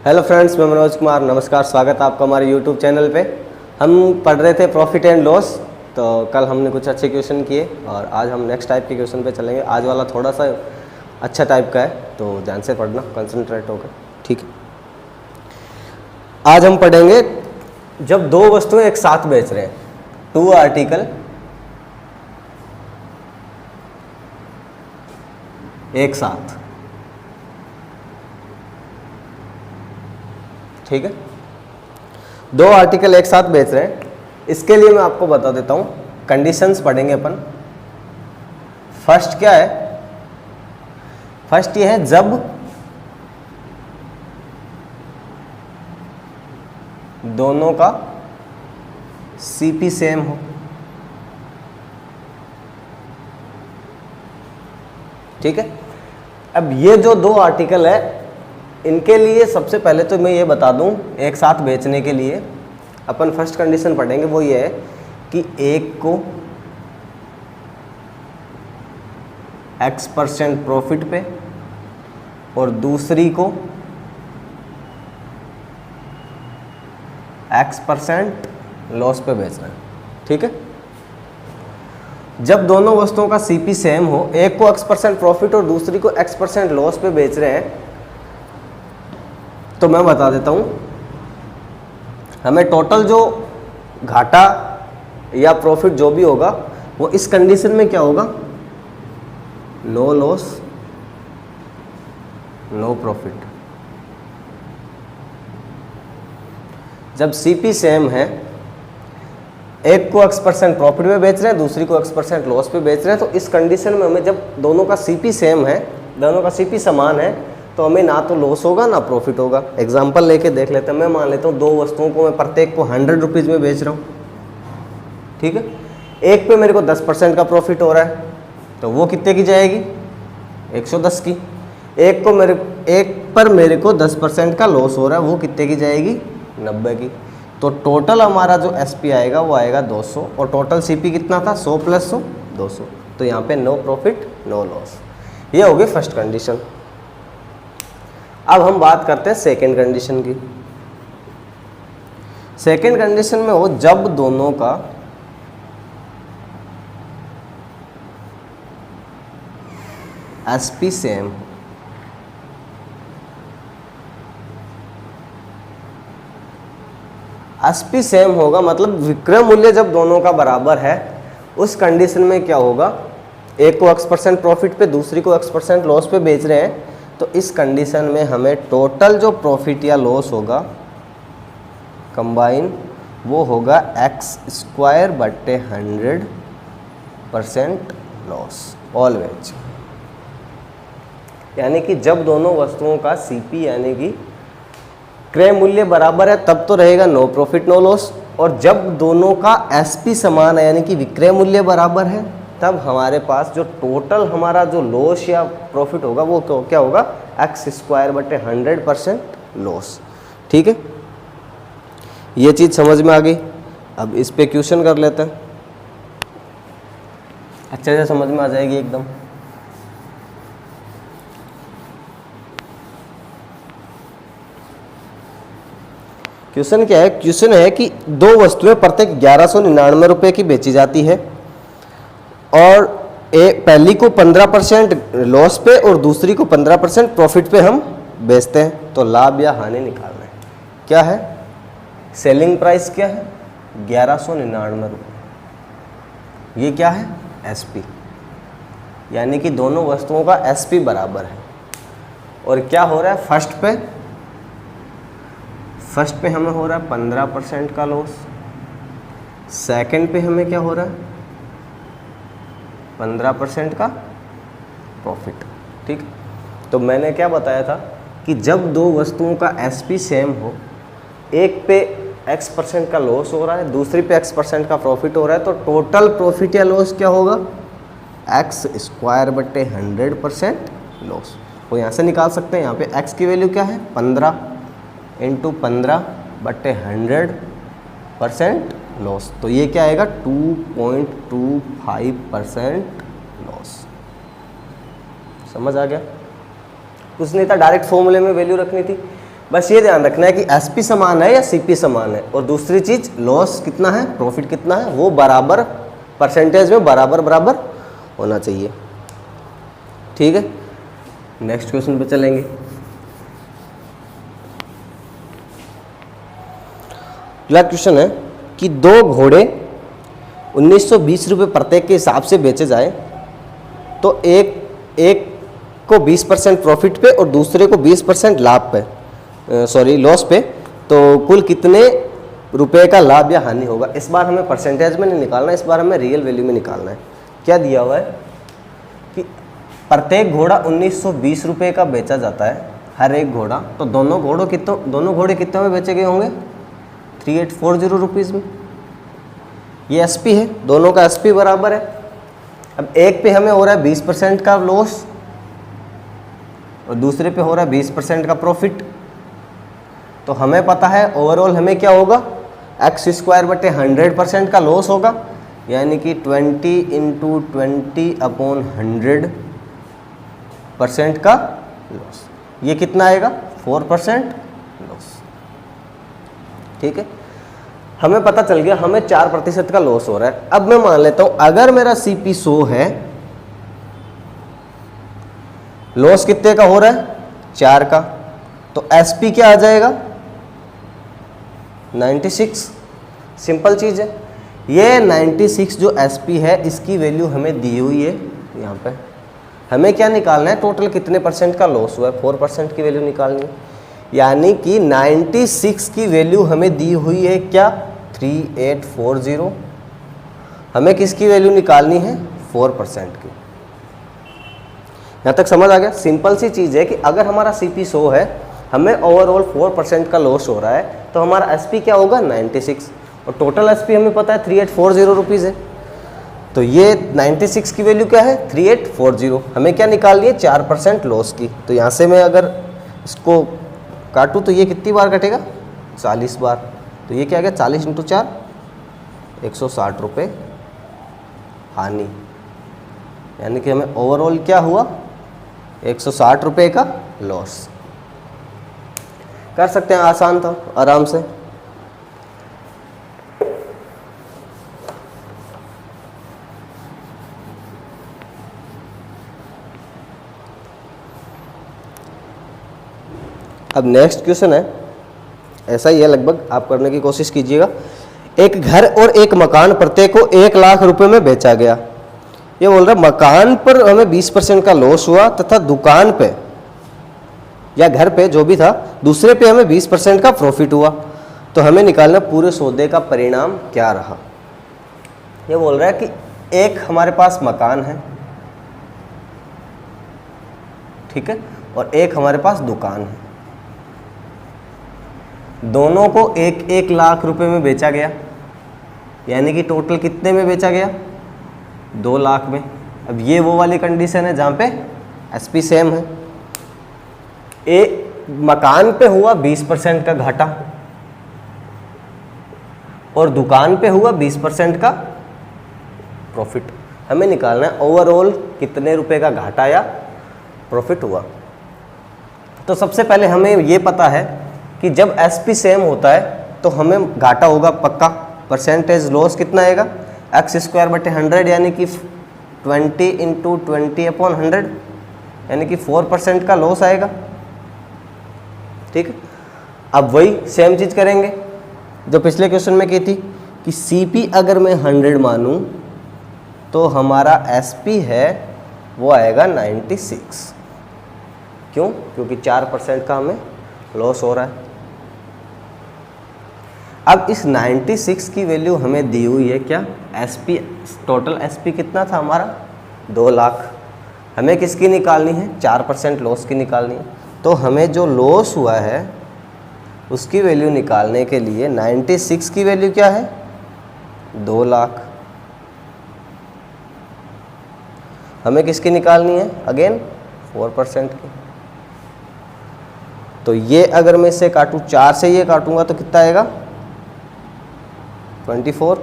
Hello friends, मैं मनोज कुमार। नमस्कार, स्वागत है आपका हमारे यूट्यूब चैनल पे। हम पढ़ रहे थे प्रॉफिट एंड लॉस। तो कल हमने कुछ अच्छे क्वेश्चन किए और आज हम नेक्स्ट टाइप के क्वेश्चन पे चलेंगे। आज वाला थोड़ा सा अच्छा टाइप का है, तो ध्यान से पढ़ना, कंसंट्रेट होकर, ठीक है। आज हम पढ़ेंगे जब दो वस्तुएं एक साथ बेच रहे हैं, टू आर्टिकल एक साथ, ठीक है। दो आर्टिकल एक साथ बेच रहे हैं, इसके लिए मैं आपको बता देता हूं, कंडीशंस पढ़ेंगे अपन। फर्स्ट क्या है? फर्स्ट ये है जब दोनों का सीपी सेम हो। ठीक है। अब ये जो दो आर्टिकल है, इनके लिए सबसे पहले तो मैं ये बता दूं, एक साथ बेचने के लिए अपन फर्स्ट कंडीशन पढ़ेंगे, वो ये है कि एक को X% प्रॉफिट पे और दूसरी को X% लॉस पे बेच रहे हैं। ठीक है। जब दोनों वस्तुओं का सीपी सेम हो, एक को X% प्रॉफिट और दूसरी को X% लॉस पे बेच रहे हैं, तो मैं बता देता हूं, हमें टोटल जो घाटा या प्रॉफिट जो भी होगा वो इस कंडीशन में क्या होगा? No loss no profit. जब सीपी सेम है, एक को X% प्रॉफिट पे बेच रहे हैं, दूसरी को X% लॉस पे बेच रहे हैं, तो इस कंडीशन में हमें, जब दोनों का सीपी सेम है, दोनों का सीपी समान है, तो हमें ना तो लॉस होगा ना प्रॉफिट होगा। एग्जांपल लेके देख लेते हैं। मैं मान लेता हूँ दो वस्तुओं को मैं प्रत्येक को 100 रुपीज़ में बेच रहा हूँ। ठीक है। एक पे मेरे को 10% का प्रॉफिट हो रहा है, तो वो कितने की जाएगी? 110 की। एक पर मेरे को 10% का लॉस हो रहा है, वो कितने की जाएगी? 90 की। तो टोटल हमारा जो एसपी आएगा वो आएगा 200, और टोटल सीपी कितना था? 100 + 100 200। तो यहाँ पे नो प्रॉफिट नो लॉस। ये होगी फर्स्ट कंडीशन। अब हम बात करते हैं सेकेंड कंडीशन की। सेकेंड कंडीशन में हो जब दोनों का एसपी सेम। एसपी सेम होगा मतलब विक्रय मूल्य जब दोनों का बराबर है, उस कंडीशन में क्या होगा? एक को X% प्रॉफिट पे, दूसरी को X% लॉस पे बेच रहे हैं, तो इस कंडीशन में हमें टोटल जो प्रॉफिट या लॉस होगा कंबाइन, वो होगा X² / 100% लॉस ऑलवेज। यानी कि जब दोनों वस्तुओं का सीपी यानी कि क्रय मूल्य बराबर है, तब तो रहेगा नो प्रॉफिट नो लॉस। और जब दोनों का एसपी समान है यानी कि विक्रय मूल्य बराबर है, तब हमारे पास जो टोटल हमारा जो लॉस या प्रॉफिट होगा वो क्या होगा? X² / 100% loss. ठीक है। ये चीज़ समझ में आ गई। अब इस पे क्वेश्चन कर लेते हैं, अच्छे से समझ में आ जाएगी एकदम। क्वेश्चन क्या है? क्वेश्चन है कि दो वस्तुएं प्रत्येक 1199 रुपये की बेची जाती है, और पहली को 15% लॉस पे और दूसरी को 15% प्रॉफिट पे हम बेचते हैं। तो लाभ या हानि निकालना है। क्या है? सेलिंग प्राइस क्या है? 1199 रुपये। ये क्या है? एसपी, यानी कि दोनों वस्तुओं का एसपी बराबर है। और क्या हो रहा है? फर्स्ट पे हमें हो रहा है 15% का लॉस, सेकंड पे हमें क्या हो रहा है? 15% का प्रॉफिट। ठीक। तो मैंने क्या बताया था कि जब दो वस्तुओं का एसपी सेम हो, एक पे X% का लॉस हो रहा है, दूसरी पे X% का प्रॉफिट हो रहा है, तो टोटल प्रॉफिट या लॉस क्या होगा? X² / 100% loss. वो यहाँ से निकाल सकते हैं। यहाँ पे X की वैल्यू क्या है? 15 × 15 / 100% लॉस। तो ये क्या आएगा? 2.25% लॉस। समझ आ गया? कुछ नहीं था, डायरेक्ट फॉर्मूले में वैल्यू रखनी थी। बस ये ध्यान रखना है कि एसपी समान है या सीपी समान है, और दूसरी चीज लॉस कितना है, प्रॉफिट कितना है, वो बराबर परसेंटेज में बराबर बराबर होना चाहिए। ठीक है, नेक्स्ट क्वेश्चन पे चलेंगे। अगला क्वेश्चन है कि दो घोड़े 1920 रुपये प्रत्येक के हिसाब से बेचे जाए तो एक को 20% प्रॉफिट पे और दूसरे को 20% लाभ पे, लॉस पे, तो कुल कितने रुपए का लाभ या हानि होगा। इस बार हमें परसेंटेज में नहीं निकालना, इस बार हमें रियल वैल्यू में निकालना है। क्या दिया हुआ है कि प्रत्येक घोड़ा 1920 रुपये का बेचा जाता है, हर एक घोड़ा, तो दोनों घोड़े कितने में बेचे गए होंगे, 3840 रुपीज़ में। ये एसपी है, दोनों का एसपी बराबर है। अब एक पे हमें हो रहा है 20% का लॉस और दूसरे पे हो रहा है 20% का प्रॉफिट, तो हमें पता है ओवरऑल हमें क्या होगा, x²/100% का लॉस होगा, यानी कि 20 × 20/100% का लॉस। ये कितना आएगा, 4% लॉस। ठीक है, हमें पता चल गया हमें 4% का लॉस हो रहा है। अब मैं मान लेता हूं अगर मेरा सीपी 100 है, लॉस कितने का हो रहा है, 4 का, तो एसपी क्या आ जाएगा, 96। सिंपल चीज है। ये 96 जो एसपी है इसकी वैल्यू हमें दी हुई है यहाँ पे। हमें क्या निकालना है, टोटल कितने परसेंट का लॉस हुआ है, 4% की वैल्यू निकालनी है। यानी कि 96 की वैल्यू हमें दी हुई है क्या, 3840। हमें किसकी वैल्यू निकालनी है, 4% की। यहाँ तक समझ आ गया। सिंपल सी चीज़ है कि अगर हमारा सीपी 100 है, हमें ओवरऑल 4% का लॉस हो रहा है, तो हमारा एसपी क्या होगा, 96, और टोटल एसपी हमें पता है 3840 रुपीज़ है। तो ये 96 की वैल्यू क्या है, 3840। हमें क्या निकालनी है, 4% लॉस की। तो यहाँ से मैं अगर इसको काटूँ तो ये कितनी बार कटेगा, 40 बार। तो ये क्या आ गया, 40 × 4 160 रुपये हानि। यानी कि हमें ओवरऑल क्या हुआ, 160 रुपये का लॉस। कर सकते हैं, आसान था, आराम से। अब नेक्स्ट क्वेश्चन है, ऐसा ही है लगभग, आप करने की कोशिश कीजिएगा। एक घर और एक मकान प्रत्येक को 1 लाख रुपए में बेचा गया। ये बोल रहा है मकान पर हमें 20% का लॉस हुआ तथा दुकान पे या घर पे जो भी था दूसरे पे हमें 20% का प्रॉफिट हुआ। तो हमें निकालना पूरे सौदे का परिणाम क्या रहा। ये बोल रहा है कि एक हमारे पास मकान है, ठीक है, और एक हमारे पास दुकान है। दोनों को 1 लाख रुपए में बेचा गया, यानी कि टोटल कितने में बेचा गया, 2 लाख में। अब ये वो वाली कंडीशन है जहाँ पे एसपी सेम है। मकान पे हुआ 20% का घाटा और दुकान पे हुआ 20% का प्रॉफिट। हमें निकालना है ओवरऑल कितने रुपए का घाटा या प्रॉफिट हुआ। तो सबसे पहले हमें ये पता है कि जब एसपी सेम होता है तो हमें घाटा होगा पक्का। परसेंटेज लॉस कितना आएगा, x²/100, यानी कि 20 × 20/100, यानी कि 4% का लॉस आएगा। ठीक है, अब वही सेम चीज़ करेंगे जो पिछले क्वेश्चन में की थी कि सीपी अगर मैं 100 मानूं तो हमारा एसपी है वो आएगा 96। क्यों, क्योंकि 4% का हमें लॉस हो रहा है। अब इस 96 की वैल्यू हमें दी हुई है क्या, एसपी, टोटल एसपी कितना था हमारा, 2 लाख। हमें किसकी निकालनी है, 4% लॉस की निकालनी है। तो हमें जो लॉस हुआ है उसकी वैल्यू निकालने के लिए 96 की वैल्यू क्या है, 2 लाख। हमें किसकी निकालनी है, अगेन 4% की। तो ये अगर मैं इसे काटूं, 4 से ये काटूंगा तो कितना आएगा, 24,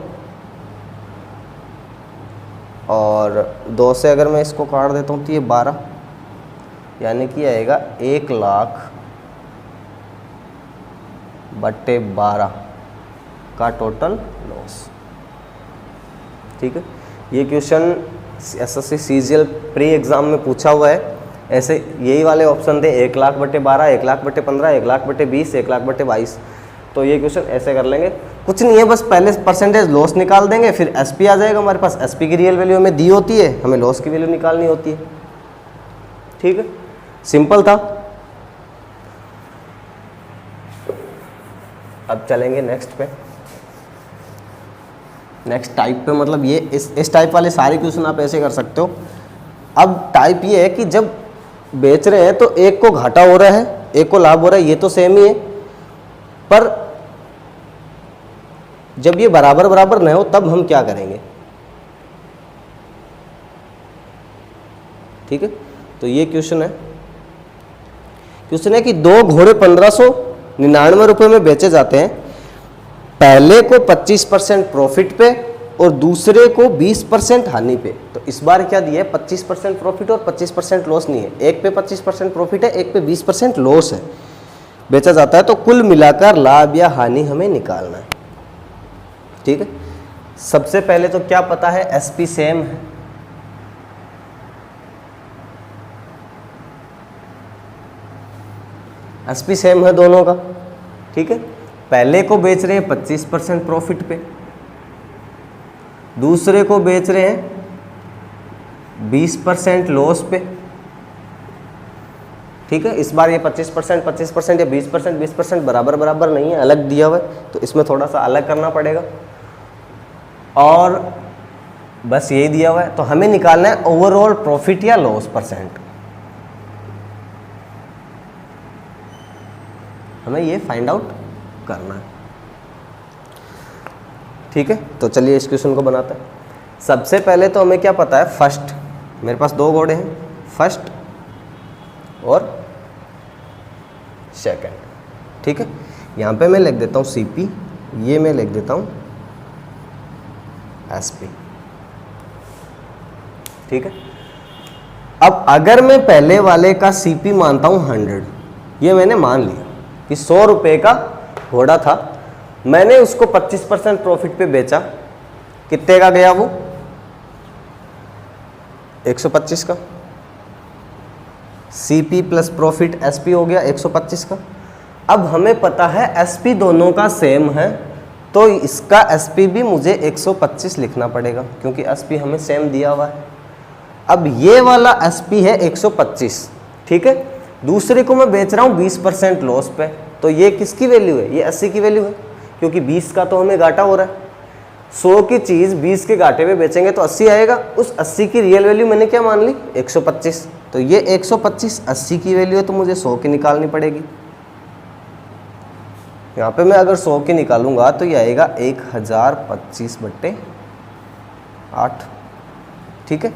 और 2 से अगर मैं इसको काट देता हूँ तो ये 12, यानी कि आएगा 1 लाख बट्टे 12 का टोटल लॉस। ठीक है, ये question SSC CGL pre exam में पूछा हुआ है। ऐसे यही वाले ऑप्शन थे 1 लाख बट्टे 12, 1 लाख बट्टे 15, 1 लाख बट्टे 20, 1 लाख बट्टे 22। तो ये क्वेश्चन ऐसे कर लेंगे, कुछ नहीं है, बस पहले परसेंटेज लॉस निकाल देंगे, फिर एसपी आ जाएगा हमारे पास। एसपी की रियल वैल्यू हमें दी होती है, हमें लॉस की वैल्यू निकालनी होती है। ठीक है, सिंपल था। अब चलेंगे नेक्स्ट पे, नेक्स्ट टाइप पे। मतलब ये इस टाइप वाले सारे क्वेश्चन आप ऐसे कर सकते हो। अब टाइप ये है कि जब बेच रहे हैं तो एक को घाटा हो रहा है, एक को लाभ हो रहा है, ये तो सेम ही है, पर जब ये बराबर बराबर न हो तब हम क्या करेंगे। ठीक है, तो ये क्वेश्चन है। क्वेश्चन है कि 2 घोड़े 1599 रुपए में बेचे जाते हैं, पहले को 25% प्रॉफिट पे और दूसरे को 20% हानि पे। तो इस बार क्या दिया है, 25% प्रॉफिट और 25% लॉस नहीं है, एक पे 25% प्रॉफिट है, एक पे 20% लॉस है, बेचा जाता है। तो कुल मिलाकर लाभ या हानि हमें निकालना है। ठीक है, सबसे पहले तो क्या पता है, एसपी सेम है। एसपी सेम है दोनों का। ठीक है, पहले को बेच रहे हैं 25% प्रॉफिट पे, दूसरे को बेच रहे हैं 20% लॉस पे। ठीक है, इस बार ये 25% या 20% बराबर बराबर नहीं है, अलग दिया हुआ है, तो इसमें थोड़ा सा अलग करना पड़ेगा। और बस यही दिया हुआ है, तो हमें निकालना है ओवरऑल प्रॉफिट या लॉस परसेंट। हमें ये फाइंड आउट करना है। ठीक है, तो चलिए इस क्वेश्चन को बनाते हैं। सबसे पहले तो हमें क्या पता है, फर्स्ट, मेरे पास 2 घोड़े हैं, फर्स्ट और सेकंड। ठीक है, यहाँ पे मैं लिख देता हूँ सीपी, ये मैं लिख देता हूँ एसपी। ठीक है, अब अगर मैं पहले वाले का सीपी मानता हूँ 100, ये मैंने मान लिया कि 100 रुपये का घोड़ा था, मैंने उसको 25% प्रॉफिट पे बेचा, कितने का गया वो, 125 का। सीपी प्लस प्रॉफिट एसपी हो गया 125 का। अब हमें पता है एसपी दोनों का सेम है, तो इसका एसपी भी मुझे 125 लिखना पड़ेगा, क्योंकि एसपी हमें सेम दिया हुआ है। अब ये वाला एसपी है 125। ठीक है, दूसरे को मैं बेच रहा हूँ 20% लॉस पे, तो ये किसकी वैल्यू है, ये 80 की वैल्यू है, क्योंकि 20 का तो हमें घाटा हो रहा है। 100 की चीज़ 20 के घाटे में बेचेंगे तो 80 आएगा। उस 80 की रियल वैल्यू मैंने क्या मान ली, 125। तो ये 125 80 की वैल्यू है, तो मुझे 100 की निकालनी पड़ेगी। यहाँ पे मैं अगर 100 की निकालूंगा तो ये आएगा 1025/8। ठीक है,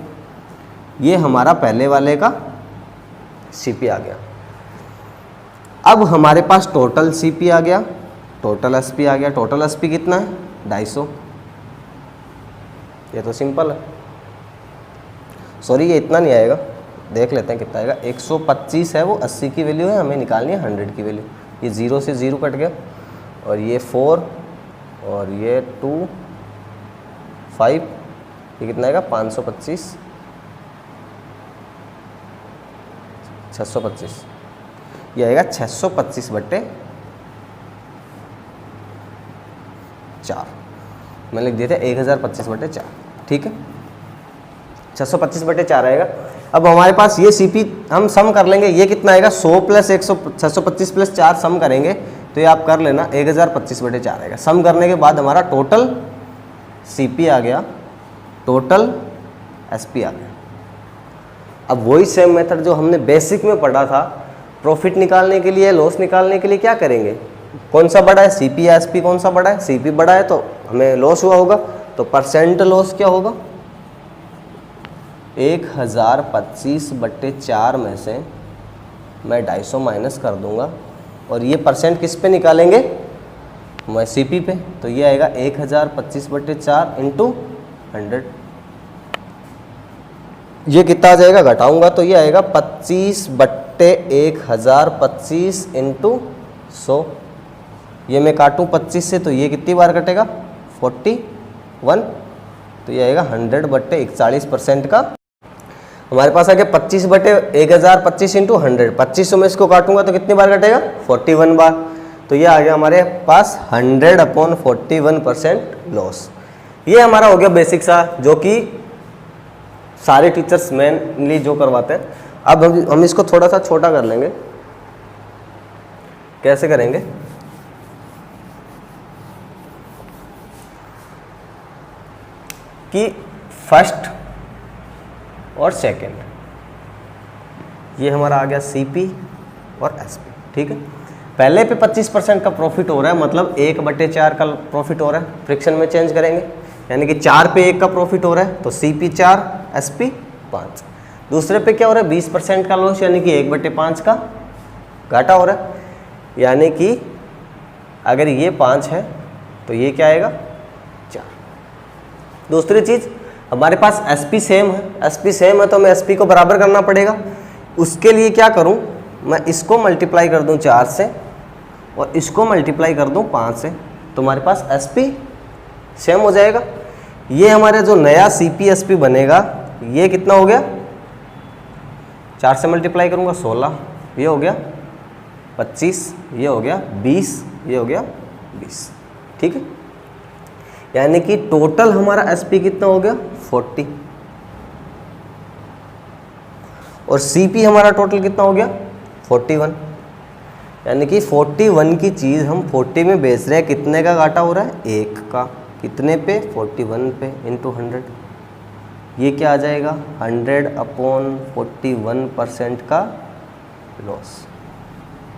ये हमारा पहले वाले का सीपी आ गया। अब हमारे पास टोटल सीपी आ गया, टोटल एसपी आ गया। टोटल एसपी कितना है, 250। ये तो सिंपल है, सॉरी ये इतना नहीं आएगा, देख लेते हैं कितना आएगा। 125 है, वो 80 की वैल्यू है, हमें निकालनी है 100 की वैल्यू। ये 0 से 0 कट गया, और ये 4 और ये 2 5, ये कितना आएगा 525 625, ये आएगा 625/4। मैंने लिख दिया था 1025/4। ठीक है, 625/4 आएगा। अब हमारे पास ये सीपी हम सम कर लेंगे, ये कितना आएगा 100 प्लस 625 प्लस 4 सम करेंगे तो ये आप कर लेना 1025/4 आएगा। सम करने के बाद हमारा टोटल सीपी आ गया, टोटल एसपी आ गया। अब वही सेम मेथड जो हमने बेसिक में पढ़ा था, प्रॉफिट निकालने के लिए, लॉस निकालने के लिए क्या करेंगे, कौन सा बड़ा है, सीपी या एसपी, कौन सा बड़ा है, सीपी बड़ा है तो हमें लॉस हुआ होगा, तो परसेंट लॉस क्या होगा, 1025/4 में से मैं 250 माइनस कर दूंगा, और ये परसेंट किस पे निकालेंगे, मैं सीपी पे, तो ये आएगा 1025/4 इंटू 100। ये कितना आ जाएगा, घटाऊंगा तो ये आएगा 25/1025 इंटू 100। ये मैं काटूँ 25 से तो ये कितनी बार कटेगा 41, तो ये आएगा 100/41% का। हमारे पास आ गया 25/1000, 25 इंटू 100, 2500 में इसको काटूंगा तो कितनी बार कटेगा 41 बार। तो ये आ गया हमारे पास 100/41% लॉस। ये हमारा हो गया बेसिक सा, जो कि सारे टीचर्स मेनली जो करवाते हैं। अब हम इसको थोड़ा सा छोटा कर लेंगे। कैसे करेंगे, कि फर्स्ट और सेकंड, ये हमारा आ गया सीपी और एसपी, ठीक है। पहले पे 25% का प्रॉफिट हो रहा है, मतलब 1/4 का प्रॉफिट हो रहा है। फ्रिक्शन में चेंज करेंगे, यानी कि 4 पे 1 का प्रॉफिट हो रहा है, तो सीपी 4 एसपी 5। दूसरे पे क्या हो रहा है 20% का लॉस, यानी कि 1/5 का घाटा हो रहा है, यानी कि अगर ये 5 है तो ये क्या आएगा 4। दूसरी चीज़, हमारे पास एसपी सेम है, एसपी सेम है तो हमें एसपी को बराबर करना पड़ेगा। उसके लिए क्या करूं, मैं इसको मल्टीप्लाई कर दूं 4 से और इसको मल्टीप्लाई कर दूं 5 से, तो हमारे पास एसपी सेम हो जाएगा। ये हमारे जो नया सीपी एसपी बनेगा, ये कितना हो गया, 4 से मल्टीप्लाई करूंगा 16, ये हो गया 25, ये हो गया 20, ये हो गया 20, ठीक है। यानी कि टोटल हमारा एसपी कितना हो गया 40, और सीपी हमारा टोटल कितना हो गया 41। यानी कि 41 की चीज़ हम 40 में बेच रहे हैं, कितने का घाटा हो रहा है 1 का, कितने पे 41 पे इंटू 100, ये क्या आ जाएगा 100/41% का लॉस,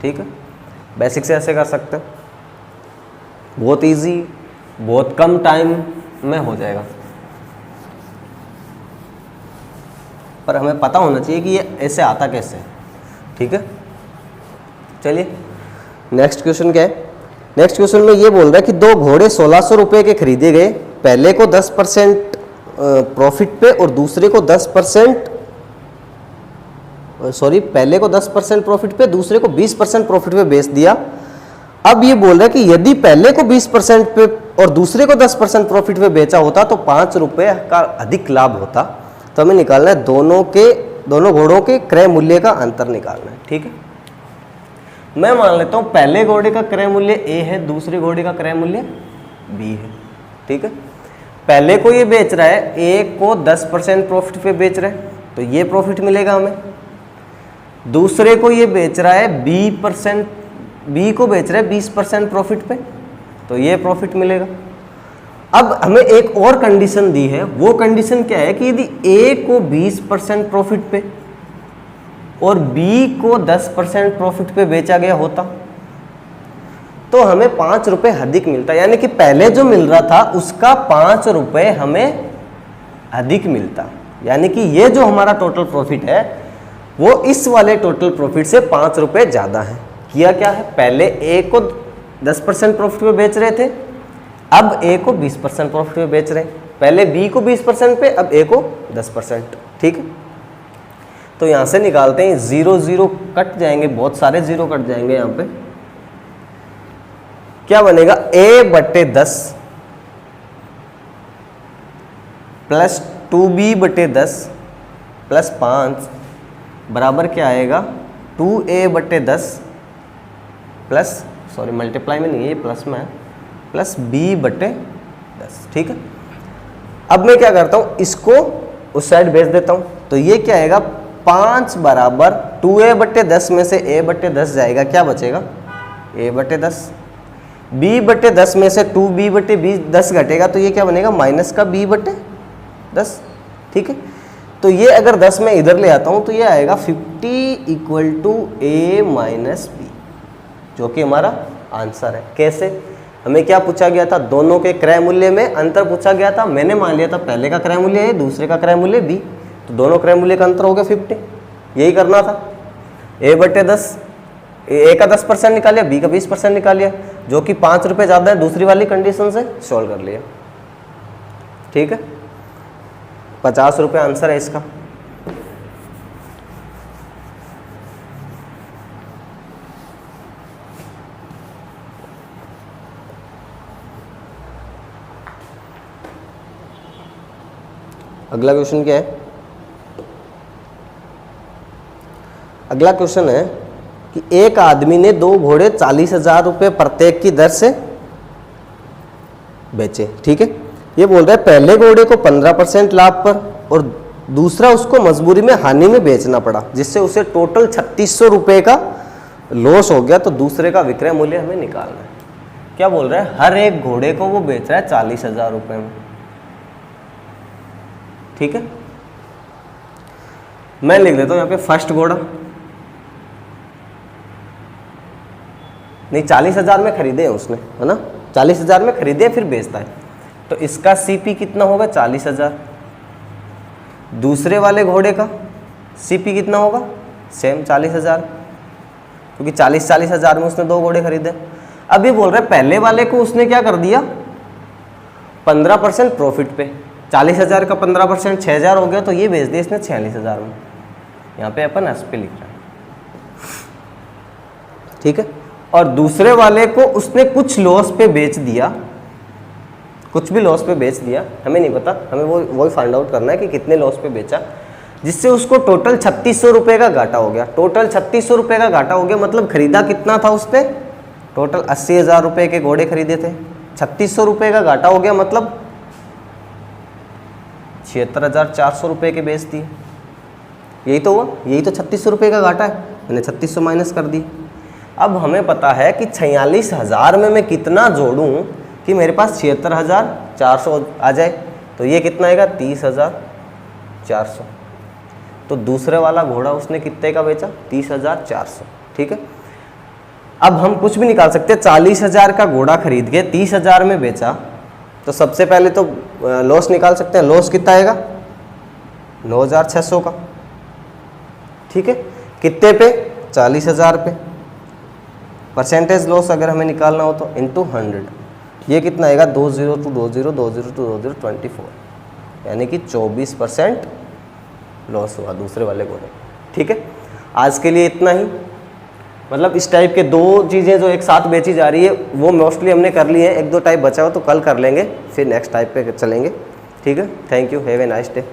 ठीक है। बेसिक से ऐसे कर सकते हैं, बहुत इजी, बहुत कम टाइम में हो जाएगा, पर हमें पता होना चाहिए कि ये ऐसे आता कैसे है, ठीक है। चलिए नेक्स्ट क्वेश्चन क्या है। नेक्स्ट क्वेश्चन में ये बोल रहा है कि 2 घोड़े 1600 रुपये के खरीदे गए, पहले को 10% प्रॉफिट पे और दूसरे को 10% पहले को 10% प्रॉफिट पे, दूसरे को 20% प्रॉफिट पे बेच दिया। अब ये बोल रहा है कि यदि पहले को 20% पे और दूसरे को 10% प्रॉफिट पे बेचा होता तो 5 रुपये का अधिक लाभ होता। तो हमें निकालना है दोनों घोड़ों के क्रय मूल्य का अंतर निकालना है, ठीक है। मैं मान लेता हूं पहले घोड़े का क्रय मूल्य A है, दूसरे घोड़े का क्रय मूल्य B है, ठीक है। पहले को ये बेच रहा है, A को 10% प्रॉफिट पे बेच रहा है, तो ये प्रॉफिट मिलेगा हमें। दूसरे को ये बेच रहा है B को बेच रहा है 20% प्रॉफिट पे, तो ये प्रॉफिट मिलेगा। अब हमें एक और कंडीशन दी है, वो कंडीशन क्या है कि यदि A को 20% प्रॉफिट पे और B को 10% प्रॉफिट पे बेचा गया होता तो हमें 5 रुपये अधिक मिलता, यानी कि पहले जो मिल रहा था उसका 5 रुपये हमें अधिक मिलता। यानी कि ये जो हमारा टोटल प्रॉफिट है वो इस वाले टोटल प्रॉफिट से 5 रुपये ज़्यादा है। किया क्या है, पहले A को 10% प्रॉफिट पे बेच रहे थे, अब A को 20% प्रॉफिट पे बेच रहे हैं। पहले B को 20% पे, अब A को 10%, ठीक है। तो यहाँ से निकालते हैं, 0 0 कट जाएंगे, बहुत सारे 0 कट जाएंगे। यहाँ पे क्या बनेगा, A/10 प्लस 2B/10 प्लस 5 बराबर क्या आएगा 2A/10 प्लस, सॉरी मल्टीप्लाई में नहीं है, ये प्लस में है, प्लस B/10, ठीक है। अब मैं क्या करता हूँ, इसको उस साइड भेज देता हूँ, तो ये क्या आएगा 5 बराबर 2A/10 में से A/10 जाएगा, क्या बचेगा A/10। B/10 में से 2B/10 घटेगा, तो ये क्या बनेगा माइनस का B/10, ठीक है। तो ये अगर 10 में इधर ले आता हूँ तो ये आएगा 50 = A - B, जो कि हमारा आंसर है। कैसे, हमें क्या पूछा गया था, दोनों के क्रय मूल्य में अंतर पूछा गया था। मैंने मान लिया था पहले का क्रय मूल्य A, दूसरे का क्रय मूल्य B, तो दोनों क्रय मूल्य का अंतर हो गया 50। यही करना था, A/10, A का 10% निकालिया, B का 20% निकालिया, जो कि 5 रुपये ज़्यादा है, दूसरी वाली कंडीशन से सॉल्व कर लिया, ठीक है। 50 रुपये आंसर है इसका। अगला क्वेश्चन क्या है? अगला क्वेश्चन है कि एक आदमी ने 2 घोड़े 40,000 रुपये प्रत्येक की दर से बेचे। ठीक है, ये बोल रहा है पहले घोड़े को 15% लाभ पर और दूसरा उसको मजबूरी में हानि में बेचना पड़ा, जिससे उसे टोटल 3600 रुपये का लॉस हो गया। तो दूसरे का विक्रय मूल्य हमें निकालना है। क्या बोल रहा है? हर एक घोड़े को वो बेच रहा है 40,000 रुपये में। ठीक है, मैं लिख देता हूं यहाँ पे फर्स्ट घोड़ा, नहीं 40,000 में खरीदे हैं उसने, है ना, 40,000 में खरीदे फिर बेचता है, तो इसका सीपी कितना होगा? 40,000। दूसरे वाले घोड़े का सीपी कितना होगा? सेम 40,000, क्योंकि 40,000 में उसने 2 घोड़े खरीदे। अब ये बोल रहा है पहले वाले को उसने क्या कर दिया? 15% प्रॉफिट पे, 40,000 का 15% 6,000 हो गया, तो ये बेच दिया इसने 46,000 में। यहाँ पे अपन एस पे लिख रहे हैं। ठीक है, और दूसरे वाले को उसने कुछ लॉस पे बेच दिया, कुछ भी लॉस पे बेच दिया, हमें नहीं पता, हमें वही फाइंड आउट करना है कि कितने लॉस पे बेचा, जिससे उसको टोटल 3600 रुपये का घाटा हो गया। टोटल 3600 रुपये का घाटा हो गया, मतलब खरीदा कितना था उसने? टोटल 80,000 रुपये के घोड़े खरीदे थे, 3600 रुपये का घाटा हो गया, मतलब 76,400 रुपये के बेच दिए। यही तो हुआ, यही तो 3600 रुपये का घाटा है, मैंने 3600 माइनस कर दी। अब हमें पता है कि 46,000 में मैं कितना जोड़ूं कि मेरे पास 76,400 आ जाए, तो ये कितना आएगा? 30,400। तो दूसरे वाला घोड़ा उसने कितने का बेचा? 30,400। ठीक है, अब हम कुछ भी निकाल सकते हैं। 40,000 का घोड़ा खरीद के 30,000 में बेचा, तो सबसे पहले तो लॉस निकाल सकते हैं। लॉस कितना आएगा? 9,600 का। ठीक है, कितने पे? 40,000 पे। परसेंटेज लॉस अगर हमें निकालना हो तो इंटू 100, ये कितना आएगा? 20,24, यानी कि 24% लॉस हुआ दूसरे वाले घोड़े। ठीक है, आज के लिए इतना ही। मतलब इस टाइप के 2 चीज़ें जो एक साथ बेची जा रही है वो मोस्टली हमने कर ली है। 1-2 टाइप बचा हो तो कल कर लेंगे, फिर नेक्स्ट टाइप पे चलेंगे। ठीक है, thank you, have a nice day.